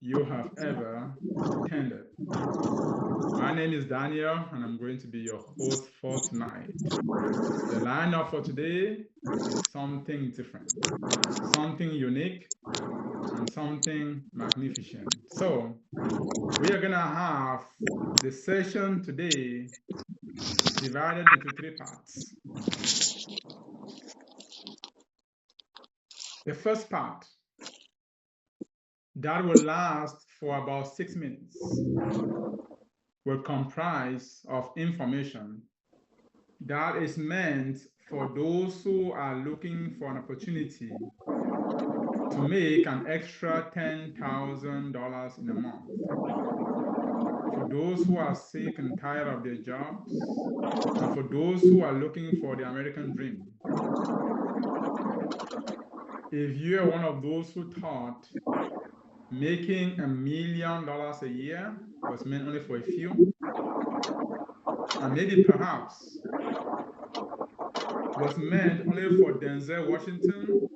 you have ever attended. My name is Daniel, and I'm going to be your host for tonight. The lineup for today is something different, something unique, and something magnificent. So, we are going to have the session today divided into 3 parts. The first part that will last for about 6 minutes will comprise of information that is meant for those who are looking for an opportunity to make an extra $10,000 in a month. For those who are sick and tired of their jobs, and for those who are looking for the American dream. If you are one of those who thought making $1 million a year was meant only for a few, and maybe perhaps was meant only for Denzel Washington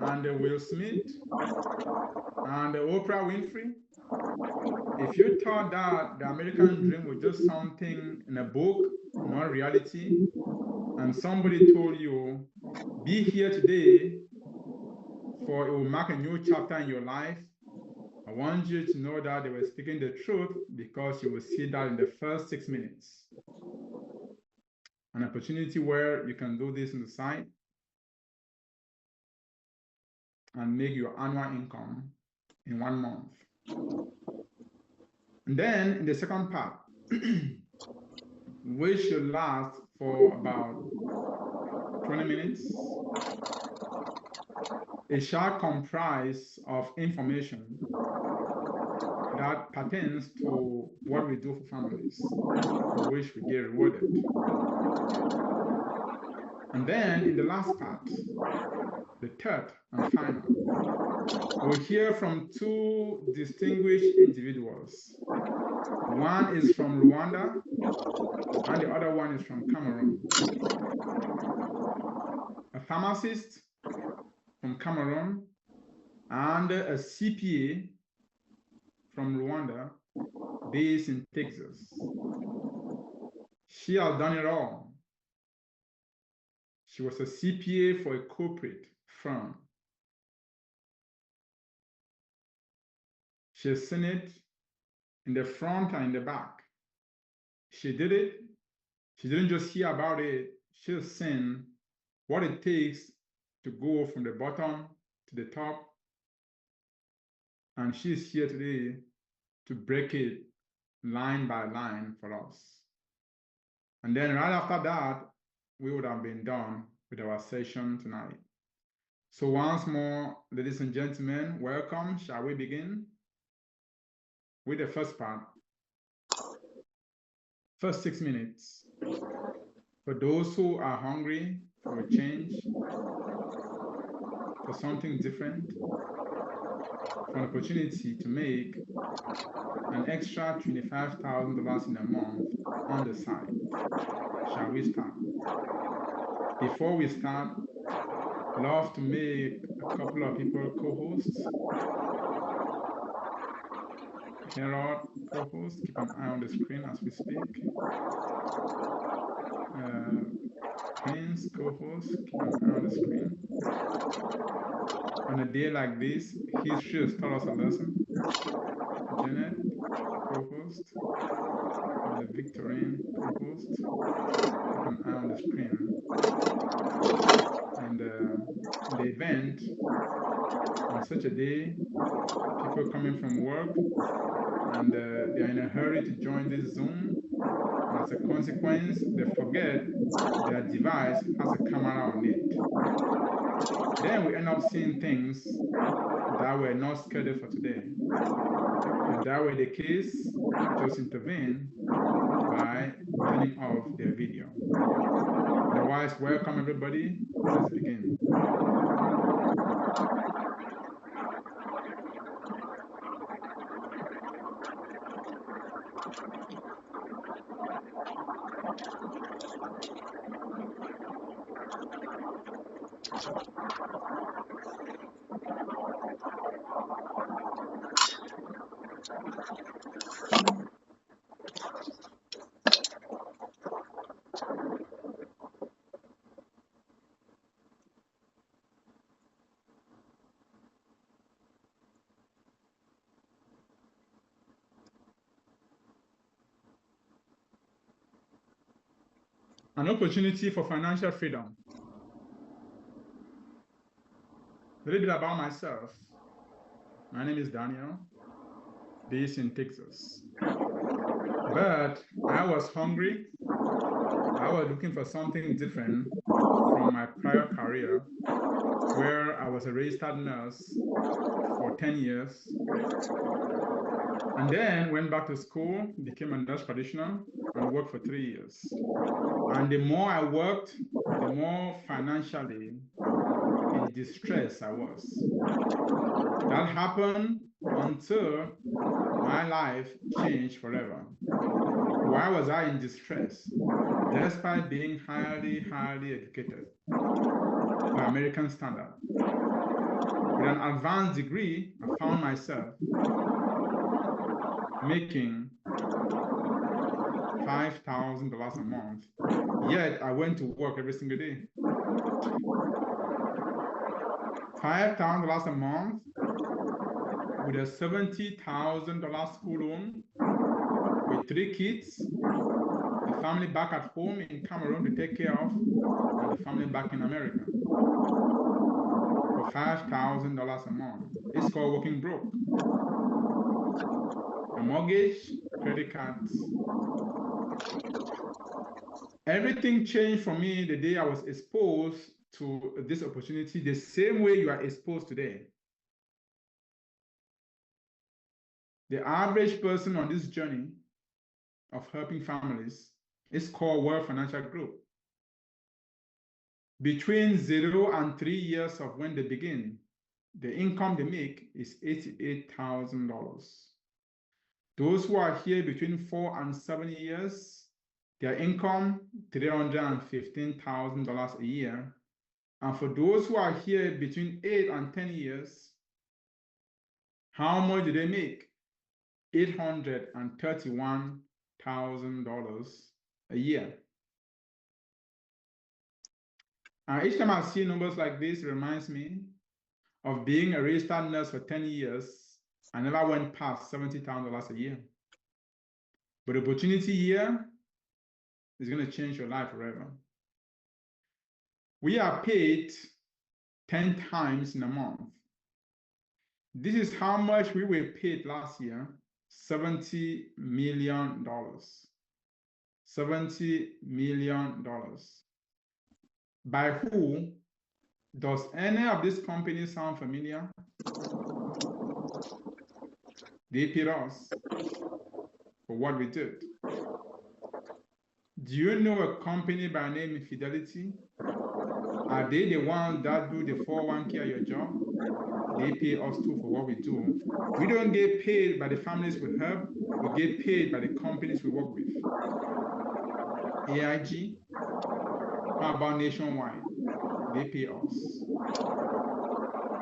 and Will Smith and Oprah Winfrey, if you thought that the American dream was just something in a book, not reality, and somebody told you, be here today for it will mark a new chapter in your life, I want you to know that they were speaking the truth, because you will see that in the first 6 minutes. An opportunity where you can do this on the side and make your annual income in 1 month. And then in the second part, which should last for about 20 minutes, it shall comprise of information that pertains to what we do for families, for which we get rewarded. And then in the last part, the third and final, we'll hear from 2 distinguished individuals. One is from Rwanda, and the other one is from Cameroon. A pharmacist from Cameroon and a CPA from Rwanda, based in Texas. She has done it all. She was a CPA for a corporate firm. She has seen it in the front and in the back. She did it. She didn't just hear about it. She has seen what it takes to go from the bottom to the top. And she's here today to break it line by line for us. And then right after that, we would have been done with our session tonight. So once more, ladies and gentlemen, welcome. Shall we begin with the first part? First 6 minutes. For those who are hungry for a change, for something different, for an opportunity to make an extra $25,000 in a month on the side. Shall we start? Before we start, I'd love to make a couple of people co-hosts. Harold, co-host, keep an eye on the screen as we speak. Prince, co-host, keep an eye on the screen. On a day like this, history has taught us a lesson. Janet, co-host. The Victorine, co-host. Keep an eye on the screen. And the event, on such a day, people coming from work, and they are in a hurry to join this Zoom. And as a consequence, they forget their device has a camera on it. Then we end up seeing things that were not scheduled for today. If that were the case, just intervene by turning off their video. Otherwise, welcome everybody. Let's begin. An opportunity for financial freedom. A little bit about myself. My name is Daniel, based in Texas. But I was hungry. I was looking for something different from my prior career, where I was a registered nurse for 10 years. And then went back to school, became a nurse practitioner, and worked for 3 years. And the more I worked, the more financially in distress I was. That happened until my life changed forever. Why was I in distress? Despite being highly educated by American standard. With an advanced degree, I found myself making $5,000 a month. Yet I went to work every single day. $5,000 a month with a $70,000 school loan, with 3 kids, a family back at home in Cameroon to take care of, and the family back in America. For $5,000 a month. It's called working broke. A mortgage, credit cards. Everything changed for me the day I was exposed to this opportunity, the same way you are exposed today. The average person on this journey of helping families is called World Financial Group. Between 0 and 3 years of when they begin, the income they make is $88,000. Those who are here between 4 and 7 years, their income, $315,000 a year. And for those who are here between 8 and 10 years, how much do they make? $831,000 a year. And each time I see numbers like this, it reminds me of being a registered nurse for 10 years. I never went past $70,000 a year. But the opportunity here is going to change your life forever. We are paid 10 times in a month. This is how much we were paid last year, $70 million. $70 million. By who? Does any of these companies sound familiar? They paid us for what we did. Do you know a company by name Fidelity? Are they the ones that do the 401k at your job? They pay us too for what we do. We don't get paid by the families we help. We get paid by the companies we work with. AIG, how about Nationwide? They pay us.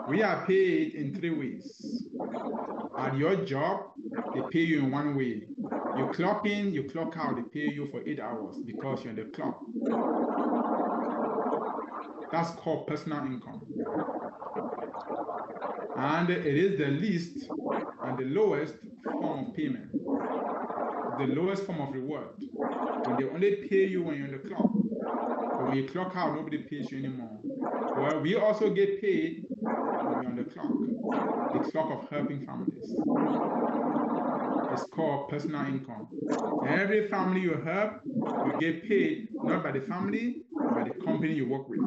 We are paid in 3 ways. At your job, they pay you in 1 way. You clock in, you clock out, they pay you for 8 hours because you're on the clock. That's called personal income. And it is the least and the lowest form of payment. The lowest form of reward. When they only pay you when you're on the clock. But when you clock out, nobody pays you anymore. Well, we also get paid when we're on the clock of helping families. It's called personal income. Every family you help, you get paid not by the family, but by the company you work with.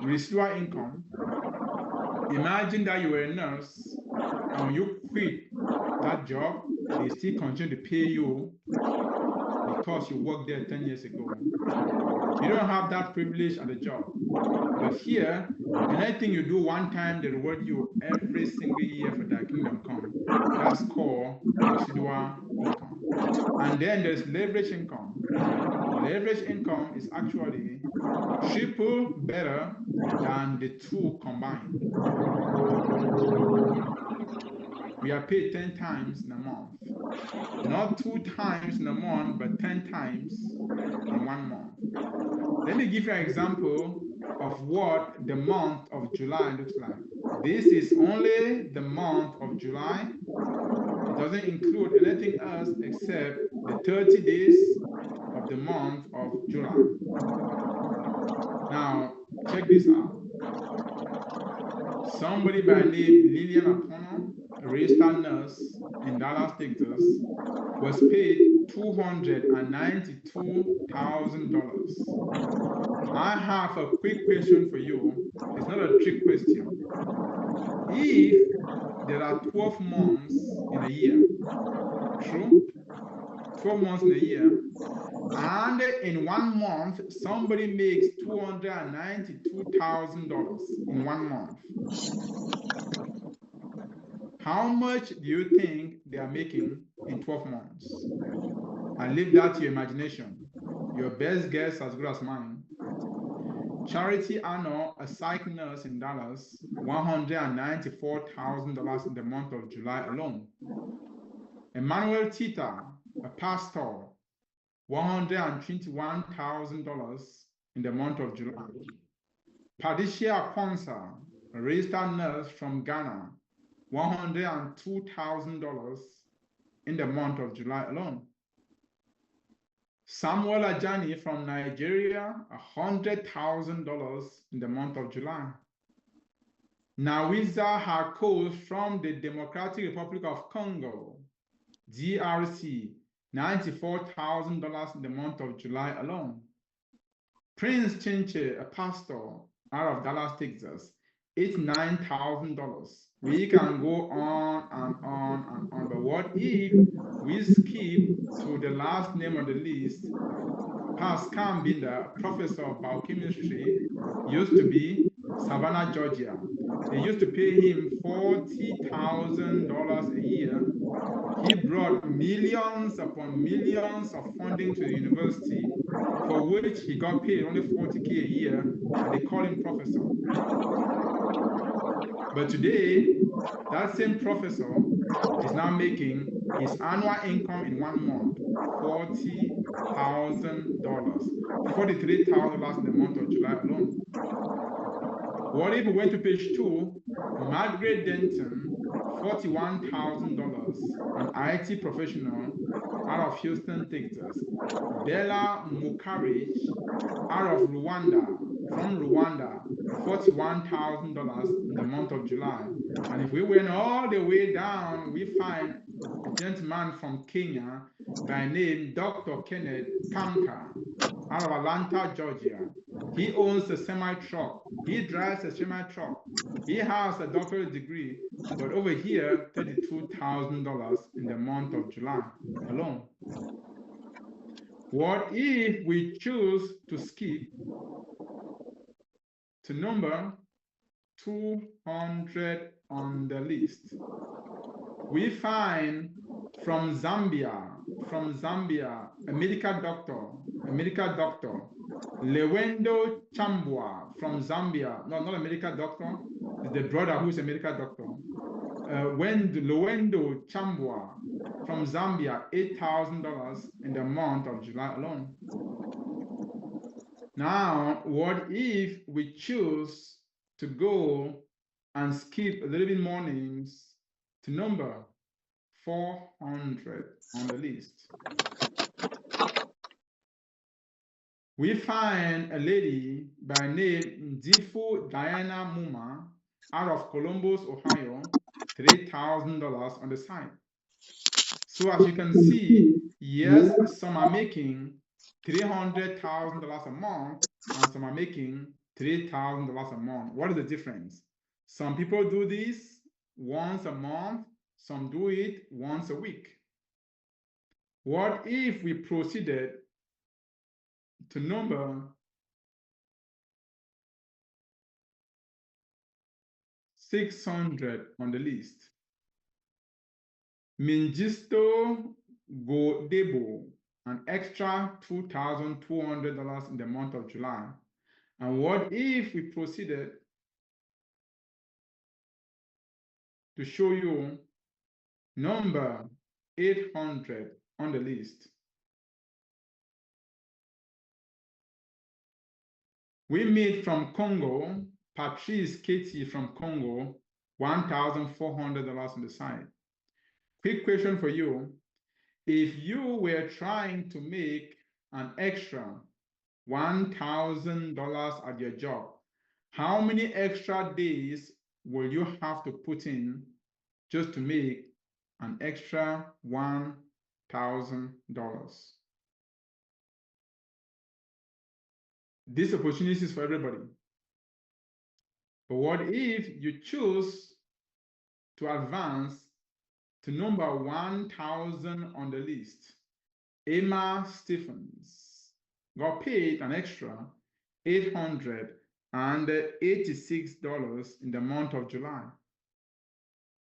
Residual income. Imagine that you were a nurse and when you quit that job, they still continue to pay you because you worked there 10 years ago. You don't have that privilege at the job. But here, anything you do one time, they reward you every single year for that kingdom come. That's called residual income. And then there's leverage income. Leverage income is actually triple better than the two combined. we are paid 10 times in a month. Not 2 times in a month, but 10 times in 1 month. Let me give you an example of what the month of July looks like. This is only the month of July. It doesn't include anything else except the 30 days of the month of July. Now, check this out. Somebody by name Lillian Apono, a registered nurse in Dallas, Texas, was paid $292,000. I have a quick question for you. It's not a trick question. If there are 12 months in a year, true? 12 months in a year, and in 1 month, somebody makes $292,000 in 1 month. How much do you think they are making in 12 months? I leave that to your imagination. Your best guess as good as mine. Charity Arno, a psych nurse in Dallas, $194,000 in the month of July alone. Emmanuel Tita, a pastor, $121,000 in the month of July. Patricia Ponsa, a registered nurse from Ghana, $102,000 in the month of July alone. Samuel Ajani from Nigeria, $100,000 in the month of July. Nawiza Hakos from the Democratic Republic of Congo, DRC, $94,000 in the month of July alone. Prince Chinche, a pastor out of Dallas, Texas, $89,000. We can go on and on and on, but what if we skip to the last name on the list? Pascal Binder, professor of biochemistry, used to be Savannah, Georgia. They used to pay him $40,000 a year. He brought millions upon millions of funding to the university, for which he got paid only $40K a year, and they call him professor. But today, that same professor is now making his annual income in 1 month, $40,000, $43,000 in the month of July alone. What if we went to page 2? Margaret Denton, $41,000, an IT professional out of Houston, Texas. Bella Mukarich, out of Rwanda, from Rwanda, $41,000 in the month of July. And if we went all the way down, we find a gentleman from Kenya by name Dr. Kenneth Kanka, out of Atlanta, Georgia. He owns a semi-truck. He drives a semi-truck. He has a doctorate degree, but over here, $32,000 in the month of July alone. What if we choose to skip to number 200 on the list? We find from Zambia, a medical doctor, Lewendo Chambwa from Zambia. No, not a medical doctor. It's the brother who's a medical doctor. Lewendo Chambwa from Zambia, $8,000 in the month of July alone. Now, what if we choose to go and skip a little bit more names to number 400 on the list? We find a lady by name Ndifu Diana Muma out of Columbus, Ohio, $3,000 on the side. So as you can see, yes, some are making $300,000 a month, and some are making $3,000 a month. What is the difference? Some people do this once a month, some do it once a week. What if we proceeded to number 600 on the list? Mingisto Godebo, an extra $2,200 in the month of July. And what if we proceeded to show you Number 800 on the list. We meet from Congo. Patrice Katie from Congo, $1,400 on the side. Quick question for you. If you were trying to make an extra $1,000 at your job, how many extra days will you have to put in just to make an extra $1,000? This opportunity is for everybody. But what if you choose to advance to number 1,000 on the list? Emma Stephens got paid an extra $886 in the month of July.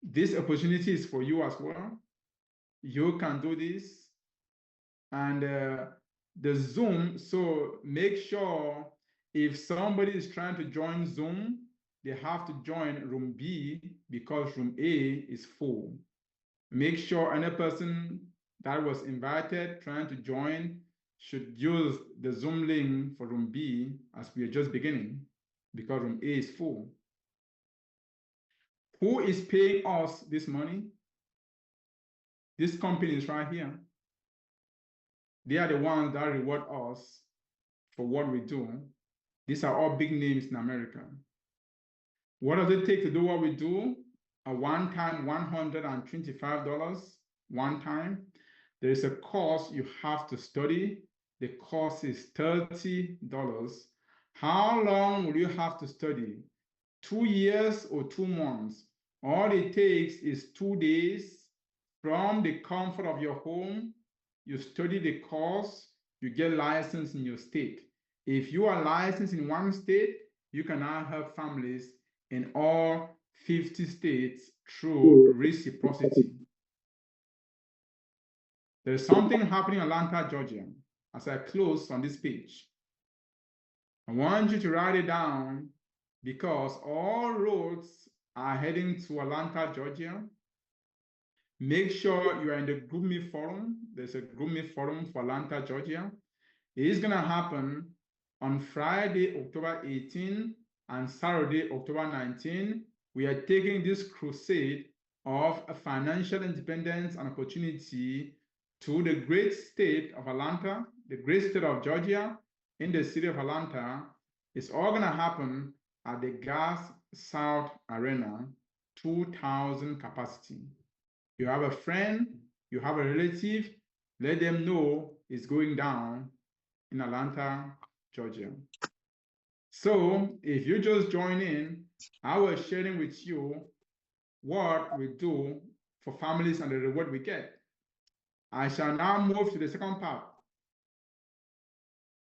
This opportunity is for you as well. You can do this. And the Zoom, so make sure if somebody is trying to join Zoom, they have to join room B because room A is full. Make sure any person that was invited trying to join should use the Zoom link for room B as we are just beginning because room A is full. Who is paying us this money? This company is right here. They are the ones that reward us for what we do. These are all big names in America. What does it take to do what we do? A one-time $125, one time. There is a course you have to study. The course is $30. How long will you have to study? 2 years or 2 months? All it takes is 2 days from the comfort of your home. You study the course, you get licensed in your state. If you are licensed in one state, you can now help families in all 50 states through reciprocity. There's something happening in Atlanta, Georgia. As I close on this page, I want you to write it down because all roads are heading to Atlanta, Georgia. Make sure you are in the GroupMe forum. There's a GroupMe forum for Atlanta, Georgia. It is going to happen on Friday, October 18 and Saturday, October 19. We are taking this crusade of financial independence and opportunity to the great state of Atlanta, the great state of Georgia, in the city of Atlanta. It's all going to happen at the Gas South Arena, 2,000 capacity. You have a friend, you have a relative, let them know it's going down in Atlanta, Georgia. So if you just join in, I was sharing with you what we do for families and the reward we get. I shall now move to the second part.